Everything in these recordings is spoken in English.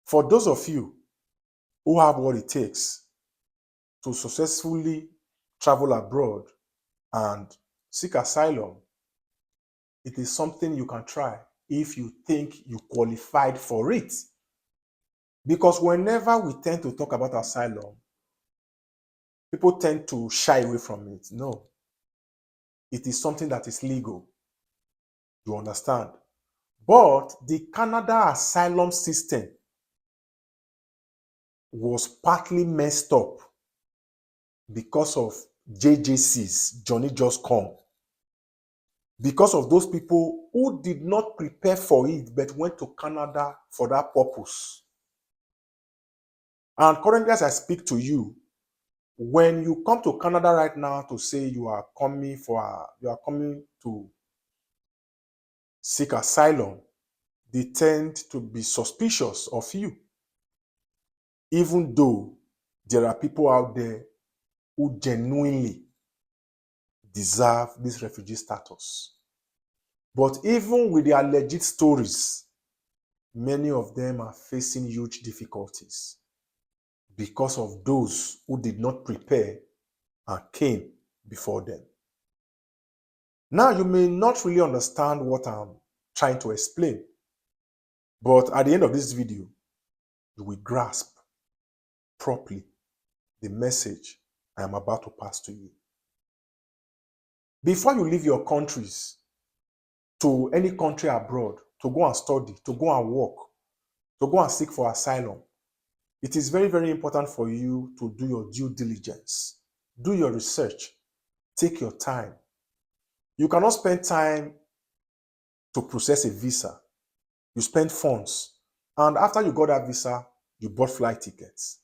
For those of you who have what it takes to successfully travel abroad and seek asylum, it is something you can try if you think you qualified for it. Because whenever we tend to talk about asylum, people tend to shy away from it. No, it is something that is legal. You understand? But the Canada asylum system was partly messed up because of JJCs, Johnny Just Come. Because of those people who did not prepare for it but went to Canada for that purpose. And currently, as I speak to you, when you come to Canada right now to say you are coming to seek asylum, they tend to be suspicious of you, even though there are people out there who genuinely deserve this refugee status. But even with their legit stories, many of them are facing huge difficulties because of those who did not prepare and came before them. Now, you may not really understand what I'm trying to explain, but at the end of this video, you will grasp properly the message I am about to pass to you. Before you leave your countries to any country abroad to go and study, to go and work, to go and seek for asylum, it is very, very important for you to do your due diligence. Do your research. Take your time. You cannot spend time to process a visa. You spend funds. And after you got that visa, you bought flight tickets.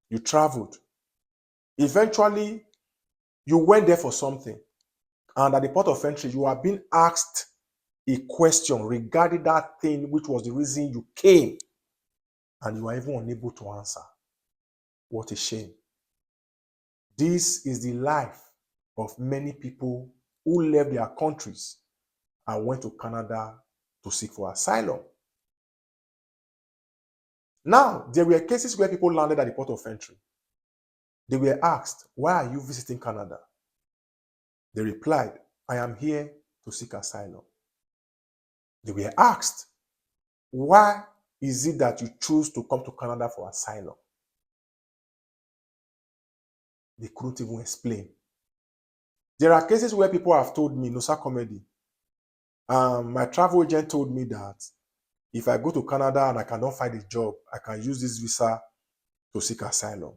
You traveled. Eventually, you went there for something. And at the port of entry, you are being asked a question regarding that thing which was the reason you came. And you are even unable to answer. What a shame. This is the life of many people who left their countries and went to Canada to seek for asylum. Now, there were cases where people landed at the port of entry. They were asked, why are you visiting Canada? They replied, I am here to seek asylum. They were asked, why is it that you choose to come to Canada for asylum? They couldn't even explain. There are cases where people have told me, no sir, comedy. My travel agent told me that if I go to Canada and I cannot find a job, I can use this visa to seek asylum.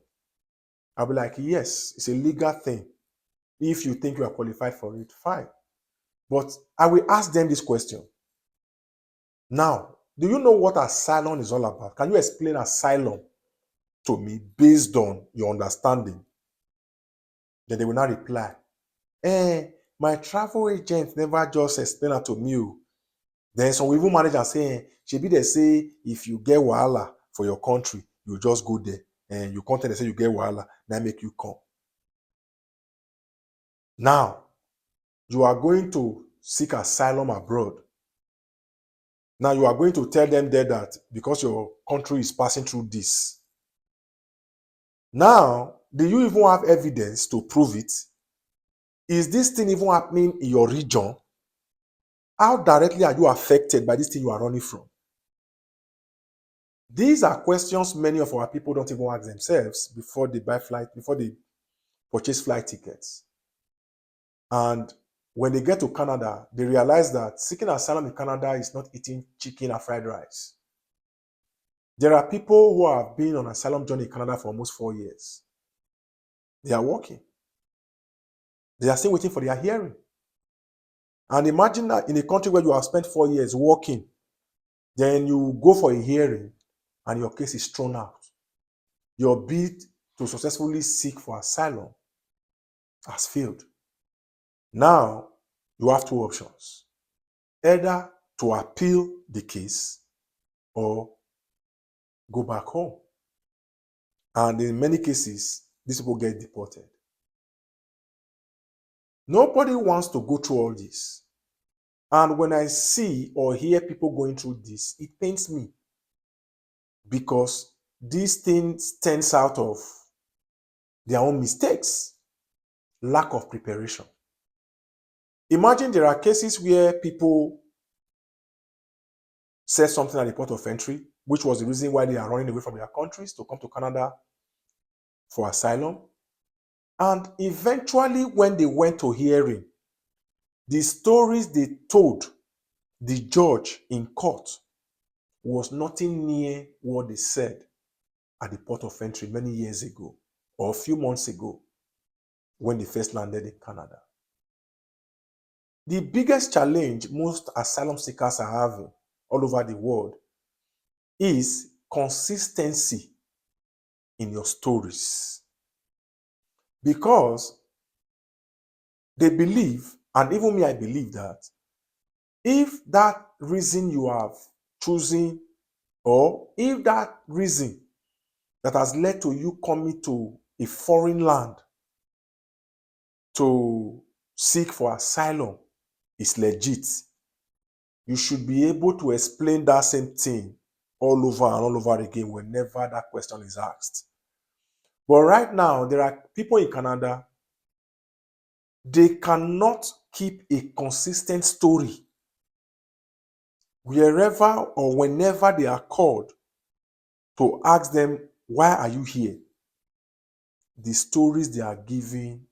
I'll be like, yes, it's a legal thing. If you think you are qualified for it, fine. But I will ask them this question. Now, do you know what asylum is all about? Can you explain asylum to me based on your understanding? Then they will not reply, my travel agent never just explained that to me. Then some even manage and say, shebi they say if you get wahala for your country, you just go there. And you contact and say you get wahala, that make you come. Now, you are going to seek asylum abroad. Now you are going to tell them there that because your country is passing through this. Now, do you even have evidence to prove it? Is this thing even happening in your region? How directly are you affected by this thing you are running from? These are questions many of our people don't even ask themselves before they purchase flight tickets. And when they get to Canada, they realize that seeking asylum in Canada is not eating chicken and fried rice. There are people who have been on asylum journey in Canada for almost 4 years. They are working. They are still waiting for their hearing. And imagine that in a country where you have spent 4 years working, then you go for a hearing and your case is thrown out. Your bid to successfully seek for asylum has failed. Now, you have two options. Either to appeal the case or go back home. And in many cases, these people get deported. Nobody wants to go through all this. And when I see or hear people going through this, it pains me. because these things stems out of their own mistakes, lack of preparation. Imagine there are cases where people said something at the port of entry, which was the reason why they are running away from their countries to come to Canada for asylum. And eventually, when they went to hearing, the stories they told the judge in court was nothing near what they said at the port of entry many years ago or a few months ago when they first landed in Canada. The biggest challenge most asylum seekers are having all over the world is consistency in your stories. Because they believe, and even me, I believe that if that reason you have chosen, or if that reason that has led to you coming to a foreign land to seek for asylum is legit, you should be able to explain that same thing all over and all over again whenever that question is asked. But right now, there are people in Canada, they cannot keep a consistent story. Wherever or whenever they are called to ask them, why are you here? The stories they are giving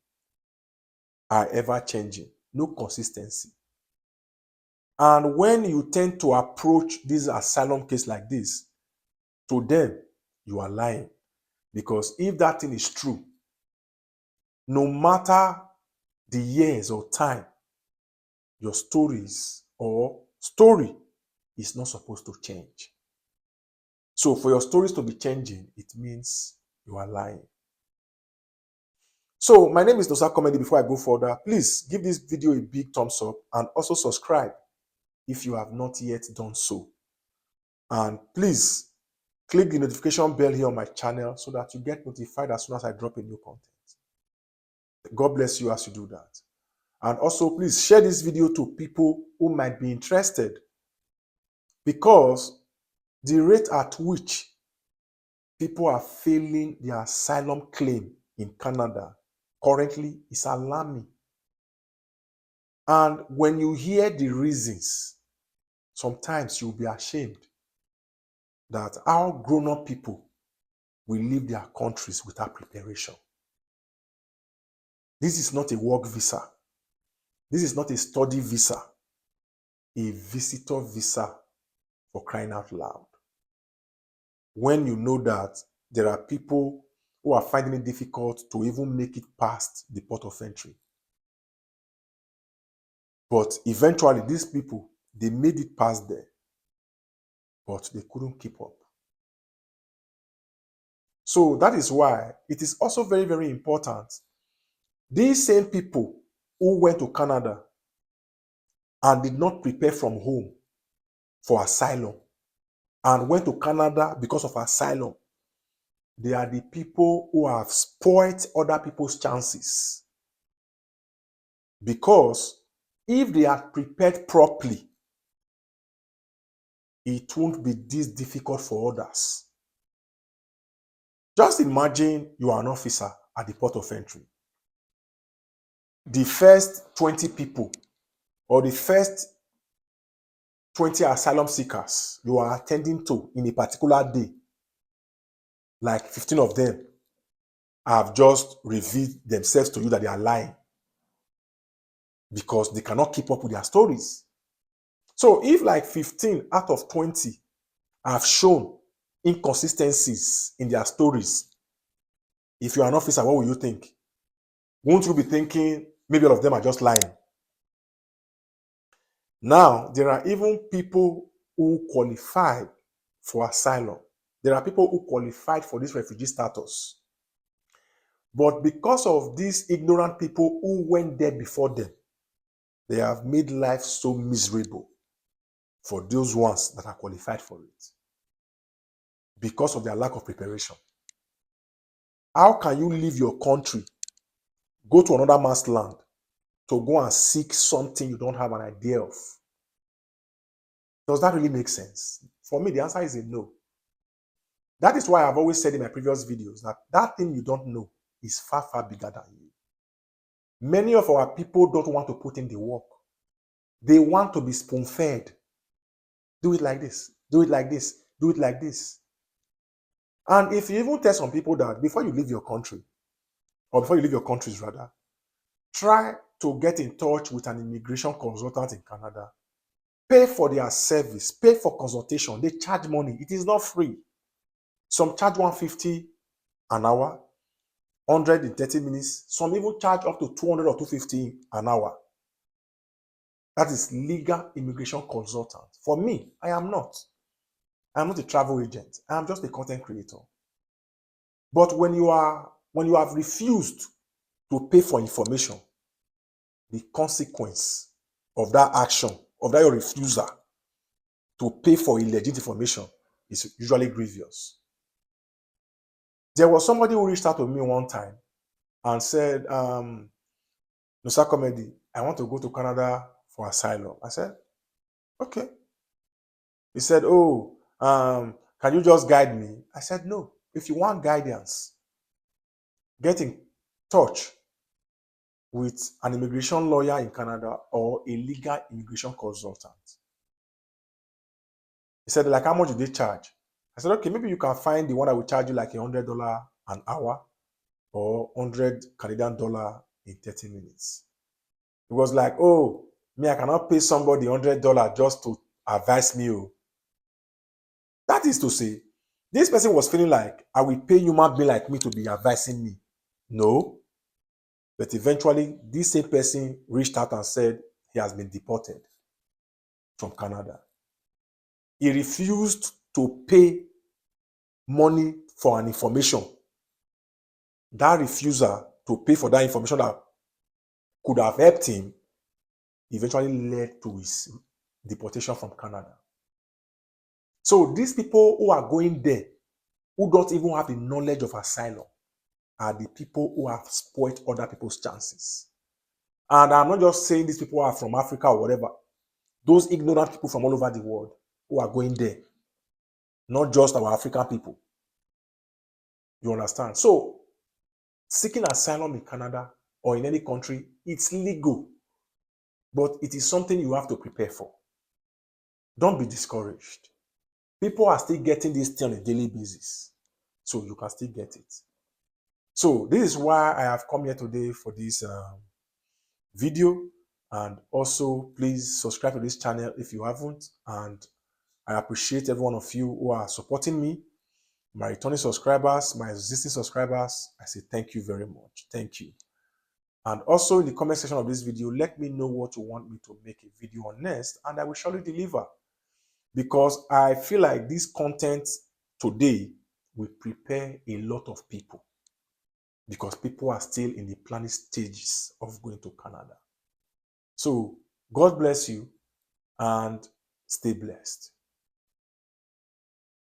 are ever changing, no consistency. And when you tend to approach this asylum case like this, to them, you are lying. Because if that thing is true, no matter the years or time, your stories or story is not supposed to change. So for your stories to be changing, it means you are lying. So my name is Nosa Comedy. Before I go further, please give this video a big thumbs up and also subscribe if you have not yet done so. And please click the notification bell here on my channel so that you get notified as soon as I drop a new content. God bless you as you do that. And also please share this video to people who might be interested, because the rate at which people are failing their asylum claim in Canada currently is alarming. And when you hear the reasons, sometimes you'll be ashamed that how grown-up people will leave their countries without preparation. This is not a work visa. This is not a study visa. A visitor visa, for crying out loud. When you know that there are people who are finding it difficult to even make it past the port of entry. But eventually, these people, they made it past there, but they couldn't keep up. So that is why it is also very, very important. These same people who went to Canada and did not prepare from home for asylum and went to Canada because of asylum, they are the people who have spoiled other people's chances. Because if they had prepared properly, it won't be this difficult for others. Just imagine you are an officer at the port of entry. The first 20 people or the first 20 asylum seekers you are attending to in a particular day, like 15 of them have just revealed themselves to you that they are lying because they cannot keep up with their stories. So if like 15 out of 20 have shown inconsistencies in their stories, if you're an officer, what will you think? Won't you be thinking maybe all of them are just lying? Now, there are even people who qualified for asylum. There are people who qualified for this refugee status. But because of these ignorant people who went there before them, they have made life so miserable for those ones that are qualified for it because of their lack of preparation. How can you leave your country, go to another man's land to go and seek something you don't have an idea of? Does that really make sense? For me, the answer is a no. That is why I've always said in my previous videos that that thing you don't know is far, far bigger than you. Many of our people don't want to put in the work. They want to be spoon-fed. Do it like this, do it like this, do it like this. And if you even tell some people that before you leave your country, or before you leave your countries rather, try to get in touch with an immigration consultant in Canada. Pay for their service, pay for consultation. They charge money. It is not free. Some charge 150 an hour, 130 minutes. Some even charge up to 200 or 250 an hour. That is legal immigration consultant. For me, I am not. I am not a travel agent. I am just a content creator. But when you have refused to pay for information, the consequence of that action, of that your refusal to pay for illegit information is usually grievous. There was somebody who reached out to me one time and said, Mr. Comedy, I want to go to Canada for asylum. I said, okay. He said, oh, can you just guide me? I said, no. If you want guidance, get in touch with an immigration lawyer in Canada or a legal immigration consultant. He said, like, how much do they charge? I said, okay, maybe you can find the one that will charge you like $100 an hour or 100 Canadian dollar in 30 minutes. It was like, oh, me, I cannot pay somebody $100 just to advise me. Oh. That is to say, this person was feeling like, I will pay human being like me to be advising me. No. But eventually, this same person reached out and said he has been deported from Canada. He refused to pay money for an information. That refusal to pay for that information that could have helped him eventually led to his deportation from Canada. So these people who are going there, who don't even have the knowledge of asylum, are the people who have spoiled other people's chances. And I'm not just saying these people are from Africa or whatever. Those ignorant people from all over the world who are going there, not just our African people. You understand? So, seeking asylum in Canada or in any country, it's legal. But it is something you have to prepare for. Don't be discouraged. People are still getting this thing on a daily basis. So you can still get it. So this is why I have come here today for this video. And also, please subscribe to this channel if you haven't. And I appreciate every one of you who are supporting me. My returning subscribers, my existing subscribers, I say thank you very much. Thank you. And also in the comment section of this video, let me know what you want me to make a video on next, and I will surely deliver. Because I feel like this content today will prepare a lot of people. Because people are still in the planning stages of going to Canada. So, God bless you and stay blessed.